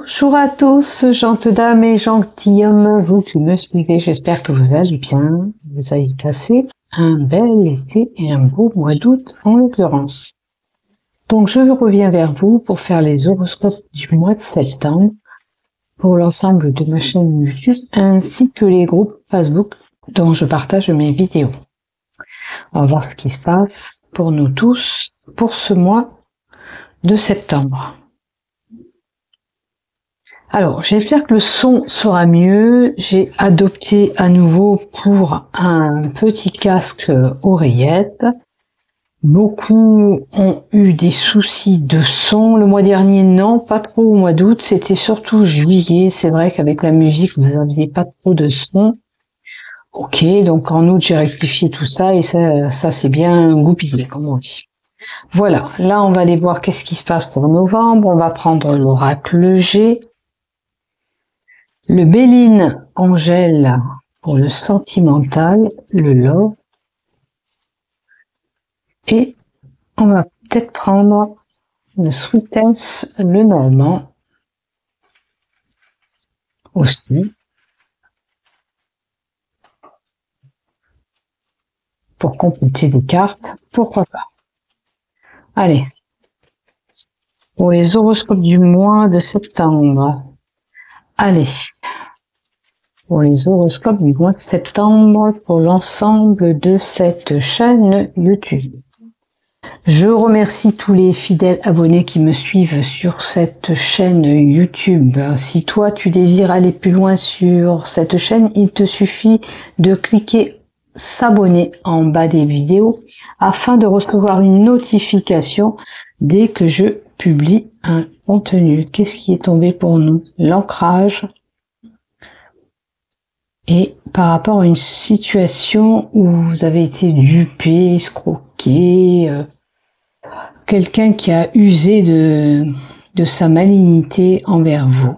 Bonjour à tous, gentes dames et gentilshommes, vous qui me suivez, j'espère que vous allez bien, vous avez passé un bel été et un beau mois d'août en l'occurrence. Donc je reviens vers vous pour faire les horoscopes du mois de septembre pour l'ensemble de ma chaîne YouTube ainsi que les groupes Facebook dont je partage mes vidéos. On va voir ce qui se passe pour nous tous pour ce mois de septembre. Alors, j'espère que le son sera mieux. J'ai adopté à nouveau pour un petit casque oreillette. Beaucoup ont eu des soucis de son. Le mois dernier, non, pas trop au mois d'août. C'était surtout juillet. C'est vrai qu'avec la musique, vous n'aviez pas trop de son. Ok, donc en août, j'ai rectifié tout ça et ça c'est bien goupillé, comme on dit. Voilà, là, on va aller voir qu'est-ce qui se passe pour novembre. On va prendre l'oracle G. Le Béline Angèle pour le sentimental, le love. Et on va peut-être prendre le Sweetness, le Normand aussi. Pour compléter les cartes, pourquoi pas. Allez. Pour les horoscopes du mois de septembre. Allez. Pour les horoscopes du mois de septembre pour l'ensemble de cette chaîne YouTube. Je remercie tous les fidèles abonnés qui me suivent sur cette chaîne YouTube. Si toi tu désires aller plus loin sur cette chaîne, il te suffit de cliquer s'abonner en bas des vidéos afin de recevoir une notification dès que je publie un contenu. Qu'est-ce qui est tombé pour nous? L'ancrage. Et par rapport à une situation où vous avez été dupé, escroqué, quelqu'un qui a usé de sa malignité envers vous.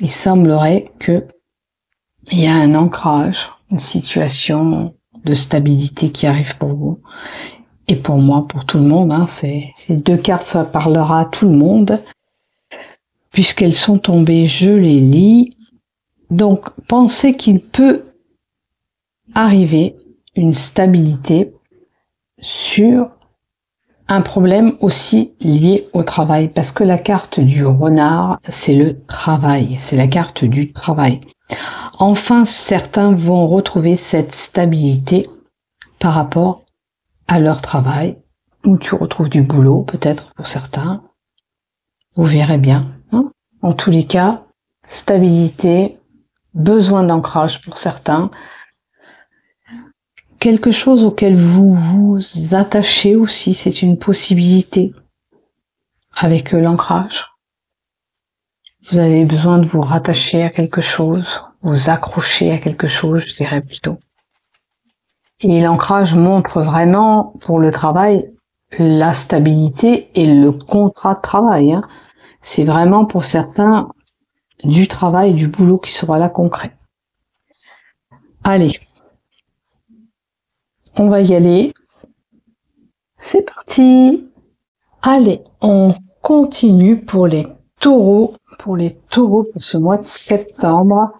Il semblerait que il y a un ancrage, une situation de stabilité qui arrive pour vous. Et pour moi, pour tout le monde, hein, ces deux cartes, ça parlera à tout le monde. Puisqu'elles sont tombées, je les lis. Donc, pensez qu'il peut arriver une stabilité sur un problème aussi lié au travail, parce que la carte du renard, c'est le travail, c'est la carte du travail. Enfin, certains vont retrouver cette stabilité par rapport à leur travail, où tu retrouves du boulot, peut-être pour certains. Vous verrez bien. Hein, en tous les cas, stabilité, besoin d'ancrage pour certains, quelque chose auquel vous vous attachez aussi, c'est une possibilité avec l'ancrage. Vous avez besoin de vous rattacher à quelque chose, vous accrocher à quelque chose, je dirais plutôt. Et l'ancrage montre vraiment, pour le travail, la stabilité et le contrat de travail. Hein. C'est vraiment pour certains du travail, du boulot qui sera là concret. Allez, on va y aller. C'est parti. Allez, on continue pour les taureaux. Pour les taureaux pour ce mois de septembre.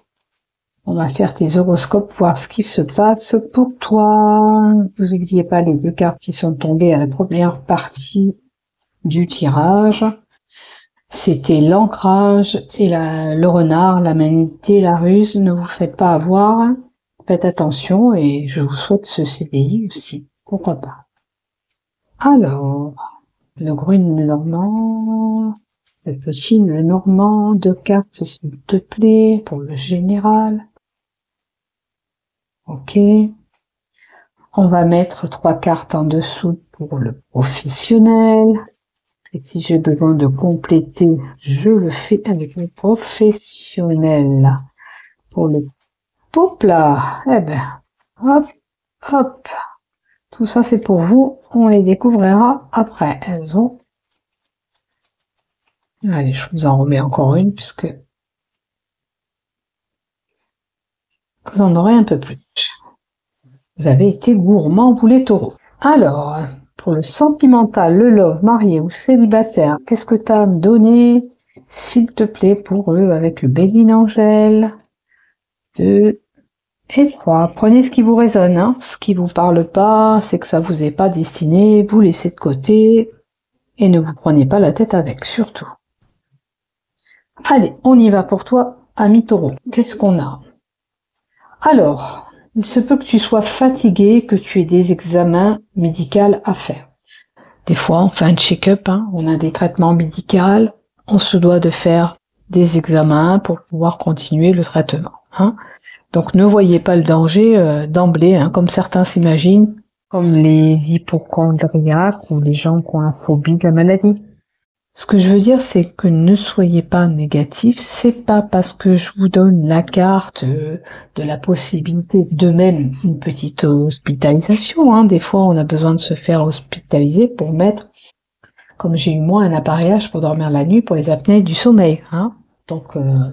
On va faire tes horoscopes, voir ce qui se passe pour toi. Vous n'oubliez pas les deux cartes qui sont tombées à la première partie du tirage. C'était l'ancrage et le renard, la malignité, la ruse. Ne vous faites pas avoir. Faites attention et je vous souhaite ce CDI aussi. Pourquoi pas. Alors, le grune normand, le petit le normand, deux cartes s'il te plaît, pour le général. Ok. On va mettre 3 cartes en dessous pour le professionnel. Et si j'ai besoin de compléter, je le fais avec le professionnel. Pour le poplar, eh ben, hop, hop. Tout ça c'est pour vous, on les découvrira après. Elles ont... Allez, je vous en remets encore une puisque vous en aurez un peu plus. Vous avez été gourmand, vous les taureaux. Alors, pour le sentimental, le love, marié ou célibataire, qu'est-ce que tu as à me donner? s'il te plaît, pour eux, avec le Béline Angel. 2 et 3. Prenez ce qui vous résonne, hein. Ce qui vous parle pas, c'est que ça vous est pas destiné, vous laissez de côté et ne vous prenez pas la tête avec, surtout. Allez, on y va pour toi, ami Taureau. Qu'est-ce qu'on a? Alors, il se peut que tu sois fatigué, que tu aies des examens médicaux à faire. Des fois, on fait un check-up, hein, on a des traitements médicaux, on se doit de faire des examens pour pouvoir continuer le traitement, hein. Donc ne voyez pas le danger d'emblée, hein, comme certains s'imaginent, comme les hypochondriaques ou les gens qui ont la phobie de la maladie. Ce que je veux dire, c'est que ne soyez pas négatif. C'est pas parce que je vous donne la carte de la possibilité de même une petite hospitalisation, hein. Des fois, on a besoin de se faire hospitaliser pour mettre, comme j'ai eu moi, un appareillage pour dormir la nuit pour les apnées du sommeil, hein. Donc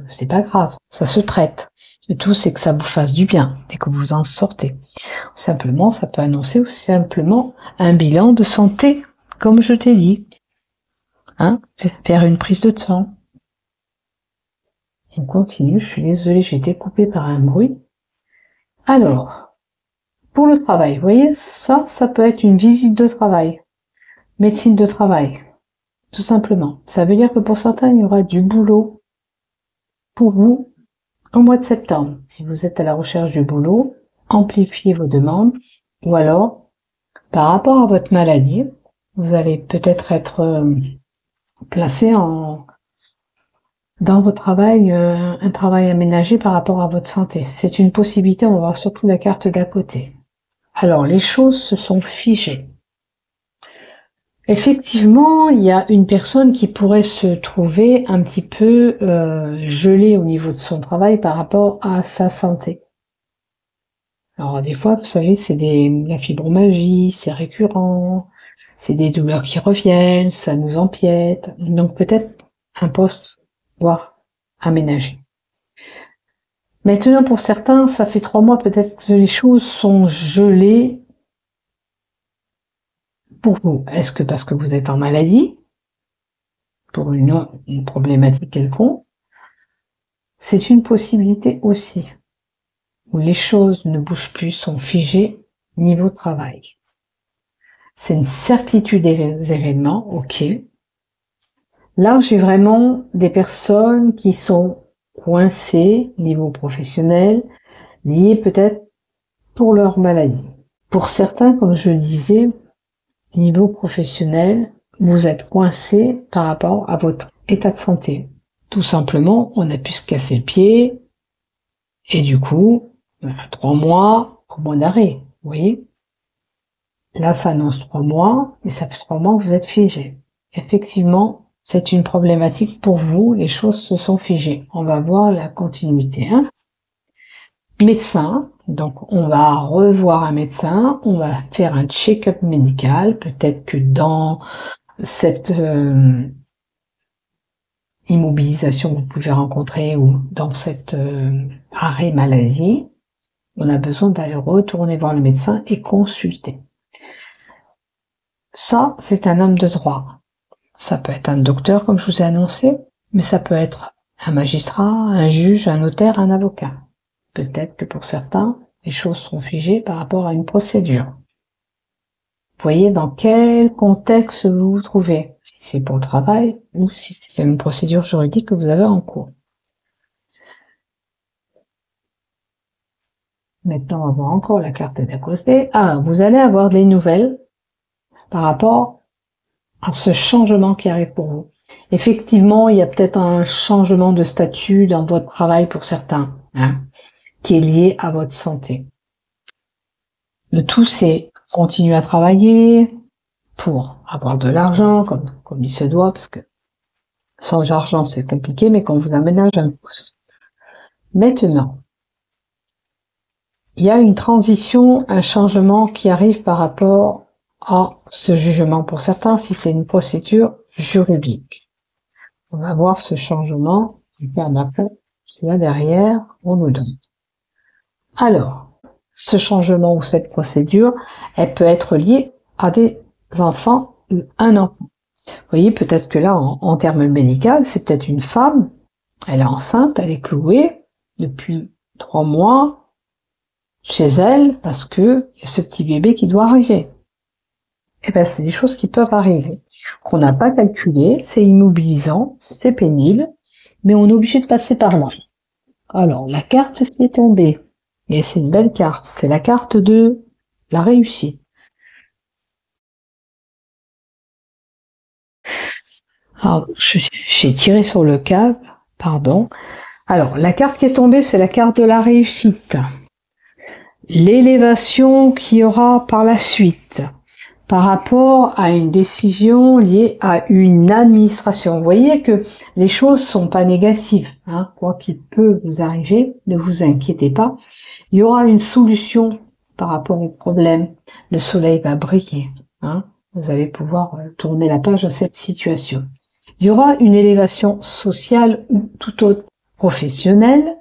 c'est pas grave, ça se traite. Le tout, c'est que ça vous fasse du bien dès que vous en sortez. Simplement, ça peut annoncer aussi simplement un bilan de santé, comme je t'ai dit. Hein, faire une prise de sang. On continue, je suis désolée, j'ai été coupée par un bruit. Alors, pour le travail, vous voyez, ça peut être une visite de travail, médecine de travail, tout simplement. Ça veut dire que pour certains, il y aura du boulot pour vous au mois de septembre. Si vous êtes à la recherche du boulot, amplifiez vos demandes, ou alors, par rapport à votre maladie, vous allez peut-être être placé dans votre travail, un travail aménagé par rapport à votre santé. C'est une possibilité, on va voir surtout la carte d'à côté. Alors, les choses se sont figées. Effectivement, il y a une personne qui pourrait se trouver un petit peu gelée au niveau de son travail par rapport à sa santé. Alors, des fois, vous savez, c'est la fibromyalgie, c'est récurrent, c'est des douleurs qui reviennent, ça nous empiète. Donc, peut-être un poste voire aménagé. Maintenant, pour certains, ça fait 3 mois peut-être que les choses sont gelées pour vous. Est-ce que parce que vous êtes en maladie, pour une problématique quelconque? C'est une possibilité aussi, où les choses ne bougent plus, sont figées niveau travail. C'est une certitude des événements, ok. Là, j'ai vraiment des personnes qui sont coincées niveau professionnel, liées peut-être pour leur maladie. Pour certains, comme je le disais, niveau professionnel, vous êtes coincé par rapport à votre état de santé. Tout simplement, on a pu se casser le pied, et du coup, 3 mois, au mois d'arrêt, vous voyez. Là, ça annonce 3 mois, et ça fait 3 mois que vous êtes figé. Effectivement, c'est une problématique pour vous, les choses se sont figées. On va voir la continuité, hein. Médecin, donc on va revoir un médecin, on va faire un check-up médical, peut-être que dans cette immobilisation que vous pouvez rencontrer ou dans cet arrêt maladie, on a besoin d'aller retourner voir le médecin et consulter. Ça, c'est un homme de droit. Ça peut être un docteur, comme je vous ai annoncé, mais ça peut être un magistrat, un juge, un notaire, un avocat. Peut-être que pour certains, les choses sont figées par rapport à une procédure. Vous voyez dans quel contexte vous vous trouvez, si c'est pour le travail ou si c'est une procédure juridique que vous avez en cours. Maintenant, on va voir encore la carte d'à côté. Ah, vous allez avoir des nouvelles par rapport à ce changement qui arrive pour vous. Effectivement, il y a peut-être un changement de statut dans votre travail pour certains, hein, qui est lié à votre santé. Le tout, c'est continuer à travailler pour avoir de l'argent, comme il se doit, parce que sans argent, c'est compliqué, mais quand vous aménage un poste. Maintenant, il y a une transition, un changement qui arrive par rapport à ce jugement. Pour certains, si c'est une procédure juridique. On va voir ce changement qu'il y a derrière, on nous donne. Alors, ce changement ou cette procédure, elle peut être liée à des enfants ou un enfant. Vous voyez, peut-être que là, en termes médicaux, c'est peut-être une femme, elle est enceinte, elle est clouée depuis 3 mois chez elle parce que y a ce petit bébé qui doit arriver. Eh ben, c'est des choses qui peuvent arriver, qu'on n'a pas calculé, c'est immobilisant, c'est pénible, mais on est obligé de passer par là. Alors, la carte qui est tombée, et c'est une belle carte, c'est la carte de la réussite. Alors, j'ai tiré sur le câble, pardon. Alors, la carte qui est tombée, c'est la carte de la réussite. L'élévation qu'il y aura par la suite, par rapport à une décision liée à une administration. Vous voyez que les choses sont pas négatives, hein. Quoi qu'il peut vous arriver, ne vous inquiétez pas. Il y aura une solution par rapport au problème. Le soleil va briller, hein. Vous allez pouvoir tourner la page de cette situation. Il y aura une élévation sociale ou tout autre professionnelle,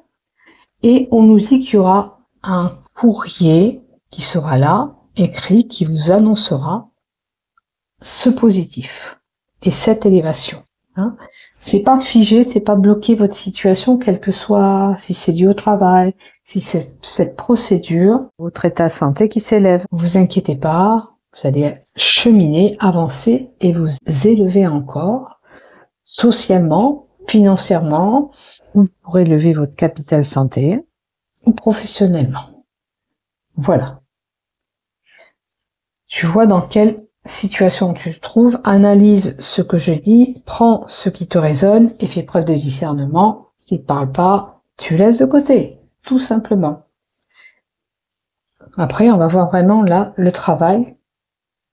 et on nous dit qu'il y aura un courrier qui sera là, écrit, qui vous annoncera ce positif et cette élévation. Hein. C'est pas figé, c'est pas bloqué votre situation, quel que soit, si c'est dû au travail, si c'est cette procédure, votre état de santé qui s'élève. Ne vous inquiétez pas, vous allez cheminer, avancer et vous élever encore. Socialement, financièrement, vous pourrez lever votre capital santé ou professionnellement. Voilà. Tu vois dans quelle situation tu te trouves, analyse ce que je dis, prends ce qui te résonne et fais preuve de discernement. Ce qui ne te parle pas, tu laisses de côté, tout simplement. Après, on va voir vraiment là le travail.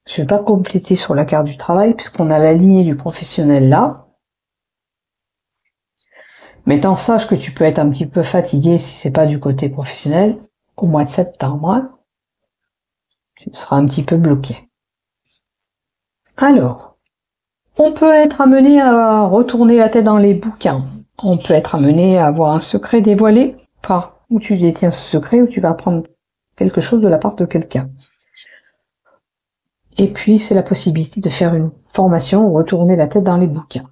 Je ne vais pas compléter sur la carte du travail puisqu'on a la lignée du professionnel là. Maintenant, sache que tu peux être un petit peu fatigué si c'est pas du côté professionnel. Au mois de septembre, tu seras un petit peu bloqué. Alors, on peut être amené à retourner la tête dans les bouquins. On peut être amené à avoir un secret dévoilé, enfin, où tu détiens ce secret, où tu vas apprendre quelque chose de la part de quelqu'un. Et puis, c'est la possibilité de faire une formation ou retourner la tête dans les bouquins.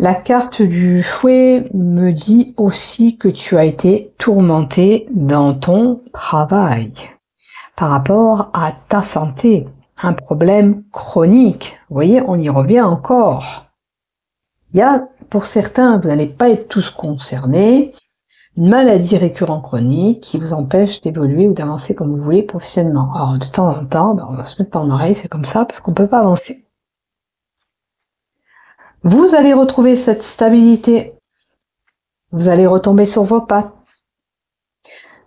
La carte du fouet me dit aussi que tu as été tourmenté dans ton travail par rapport à ta santé, un problème chronique. Vous voyez, on y revient encore. Il y a, pour certains, vous n'allez pas être tous concernés, une maladie récurrente chronique qui vous empêche d'évoluer ou d'avancer comme vous voulez professionnellement. Alors, de temps en temps, on va se mettre en oreille, c'est comme ça, parce qu'on peut pas avancer. Vous allez retrouver cette stabilité. Vous allez retomber sur vos pattes.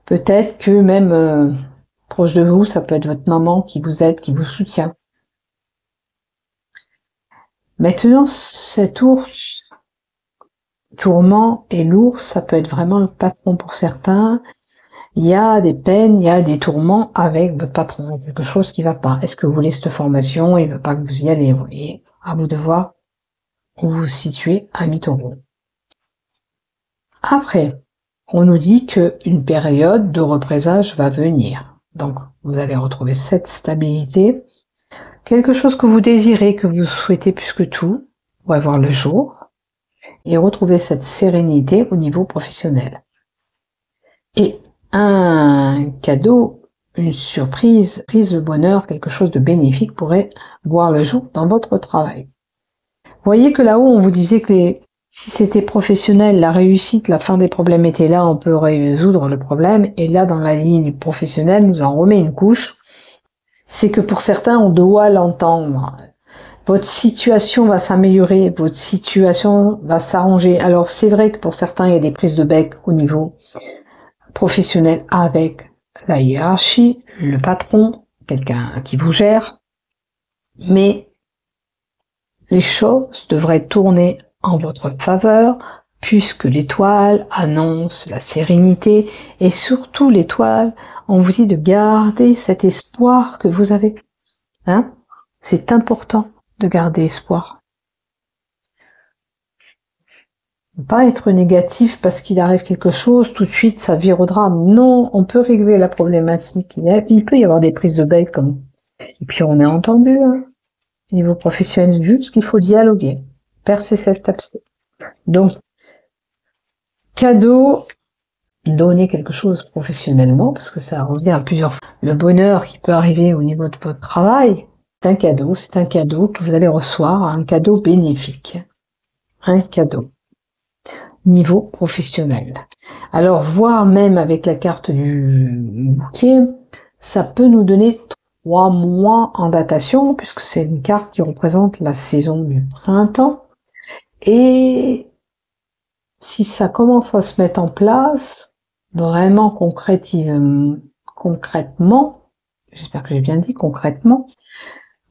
Peut-être que même proche de vous, ça peut être votre maman qui vous aide, qui vous soutient. Maintenant, cet ours, tourment et l'ours, ça peut être vraiment le patron pour certains. Il y a des peines, il y a des tourments avec votre patron, quelque chose qui va pas. Est-ce que vous voulez cette formation? Il ne veut pas que vous y allez. Vous voyez, à vous de voir où vous vous situez à mi-tour. Après, on nous dit qu'une période de représage va venir. Donc, vous allez retrouver cette stabilité. Quelque chose que vous désirez, que vous souhaitez plus que tout, va voir le jour. Et retrouver cette sérénité au niveau professionnel. Et un cadeau, une surprise, prise de bonheur, quelque chose de bénéfique pourrait voir le jour dans votre travail. Vous voyez que là-haut, on vous disait que si c'était professionnel, la réussite, la fin des problèmes était là, on peut résoudre le problème. Et là, dans la ligne du professionnel, nous en remet une couche. C'est que pour certains, on doit l'entendre. Votre situation va s'améliorer, votre situation va s'arranger. Alors, c'est vrai que pour certains, il y a des prises de bec au niveau professionnel avec la hiérarchie, le patron, quelqu'un qui vous gère. Mais les choses devraient tourner en votre faveur, puisque l'étoile annonce la sérénité, et surtout l'étoile, on vous dit de garder cet espoir que vous avez. Hein? C'est important de garder espoir. Ne pas être négatif parce qu'il arrive quelque chose, tout de suite ça vire au drame. Non, on peut régler la problématique. Il peut y avoir des prises de bec comme... Et puis on est entendu, hein. Niveau professionnel, juste qu'il faut dialoguer, percer cet abcès. Donc, cadeau, donner quelque chose professionnellement, parce que ça revient à plusieurs fois. Le bonheur qui peut arriver au niveau de votre travail, c'est un cadeau que vous allez recevoir, un cadeau bénéfique. Un cadeau. Niveau professionnel. Alors, voire même avec la carte du bouquet, ça peut nous donner 3 mois en datation, puisque c'est une carte qui représente la saison du printemps. Et si ça commence à se mettre en place, vraiment concrètement, j'espère que j'ai bien dit concrètement,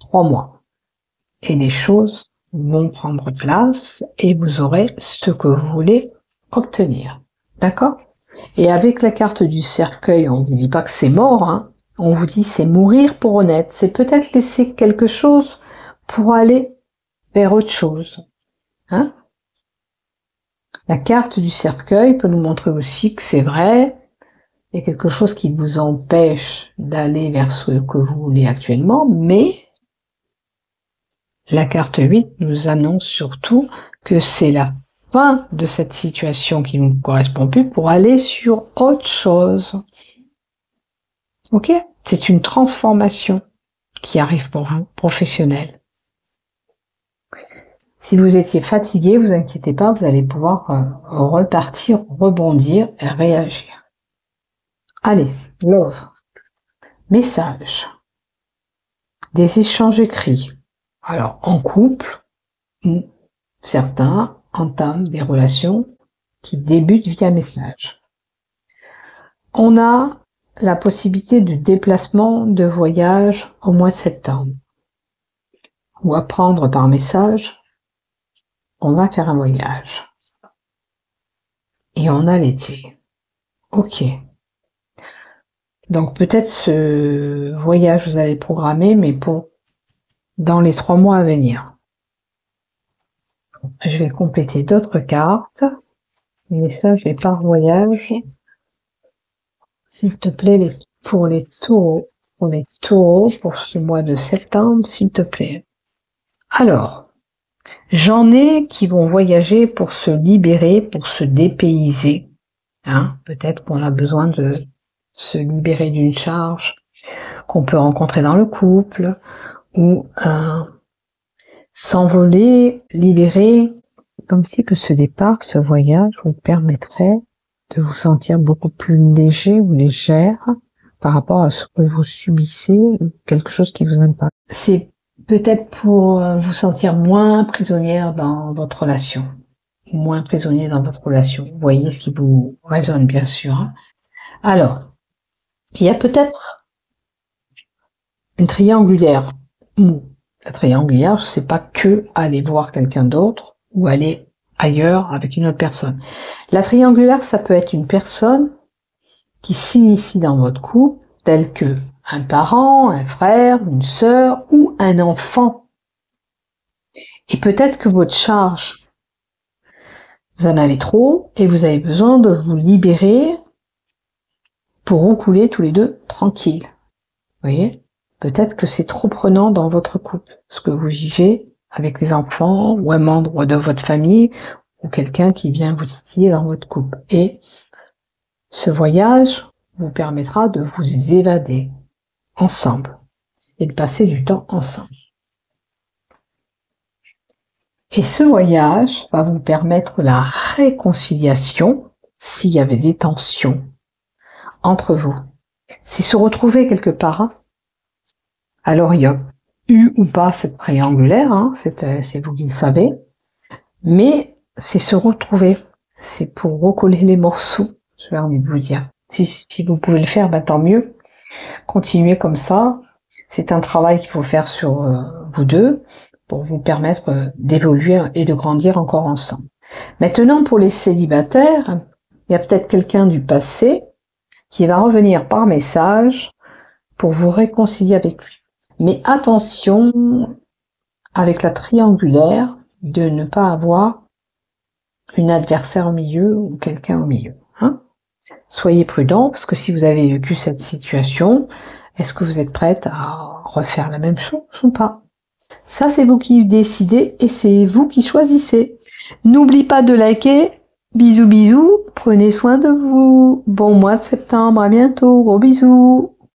3 mois. Et les choses vont prendre place et vous aurez ce que vous voulez obtenir. D'accord? Et avec la carte du cercueil, on vous dit pas que c'est mort, hein. On vous dit c'est mourir pour honnête. C'est peut-être laisser quelque chose pour aller vers autre chose. Hein? La carte du cercueil peut nous montrer aussi que c'est vrai, il y a quelque chose qui vous empêche d'aller vers ce que vous voulez actuellement, mais la carte 8 nous annonce surtout que c'est la fin de cette situation qui ne vous correspond plus pour aller sur autre chose. Ok? C'est une transformation qui arrive pour vous, professionnelle. Si vous étiez fatigué, vous inquiétez pas, vous allez pouvoir repartir, rebondir et réagir. Allez, love. Message. Des échanges écrits. Alors, en couple, certains entament des relations qui débutent via message. On a la possibilité de déplacement, de voyage au mois de septembre. Ou apprendre par message, on va faire un voyage. Et on a l'été. Ok. Donc peut-être ce voyage vous allez programmer, mais dans les 3 mois à venir. Je vais compléter d'autres cartes. Message et par voyage. S'il te plaît, pour les taureaux, pour ce mois de septembre, s'il te plaît. Alors, j'en ai qui vont voyager pour se libérer, pour se dépayser. Hein, peut-être qu'on a besoin de se libérer d'une charge qu'on peut rencontrer dans le couple, ou s'envoler, libérer, comme si que ce départ, ce voyage vous permettrait de vous sentir beaucoup plus léger ou légère par rapport à ce que vous subissez, quelque chose qui vous impacte. C'est peut-être pour vous sentir moins prisonnière dans votre relation, moins prisonnier dans votre relation. Vous voyez ce qui vous résonne, bien sûr. Hein. Alors, il y a peut-être une triangulaire. La triangulaire, c'est pas que aller voir quelqu'un d'autre ou aller ailleurs avec une autre personne. La triangulaire, ça peut être une personne qui s'initie dans votre couple, tel que un parent, un frère, une sœur ou un enfant. Et peut-être que votre charge, vous en avez trop et vous avez besoin de vous libérer pour roucouler tous les deux tranquilles. Vous voyez? Peut-être que c'est trop prenant dans votre couple, ce que vous vivez avec les enfants ou un membre de votre famille ou quelqu'un qui vient vous titiller dans votre couple. Et ce voyage vous permettra de vous évader ensemble et de passer du temps ensemble. Et ce voyage va vous permettre la réconciliation s'il y avait des tensions entre vous. C'est se retrouver quelque part. Hein. Alors il y a eu ou pas cette triangulaire, hein, c'est vous qui le savez, mais c'est se retrouver. C'est pour recoller les morceaux, j'ai envie de vous dire. Si vous pouvez le faire, ben tant mieux. Continuez comme ça. C'est un travail qu'il faut faire sur vous deux pour vous permettre d'évoluer et de grandir encore ensemble. Maintenant, pour les célibataires, il y a peut-être quelqu'un du passé qui va revenir par message pour vous réconcilier avec lui. Mais attention, avec la triangulaire, de ne pas avoir une adversaire au milieu ou quelqu'un au milieu. Hein. Soyez prudents, parce que si vous avez vécu cette situation, est-ce que vous êtes prête à refaire la même chose ou pas? Ça, c'est vous qui décidez et c'est vous qui choisissez. N'oublie pas de liker. Bisous, bisous. Prenez soin de vous. Bon mois de septembre. À bientôt. Gros bisous.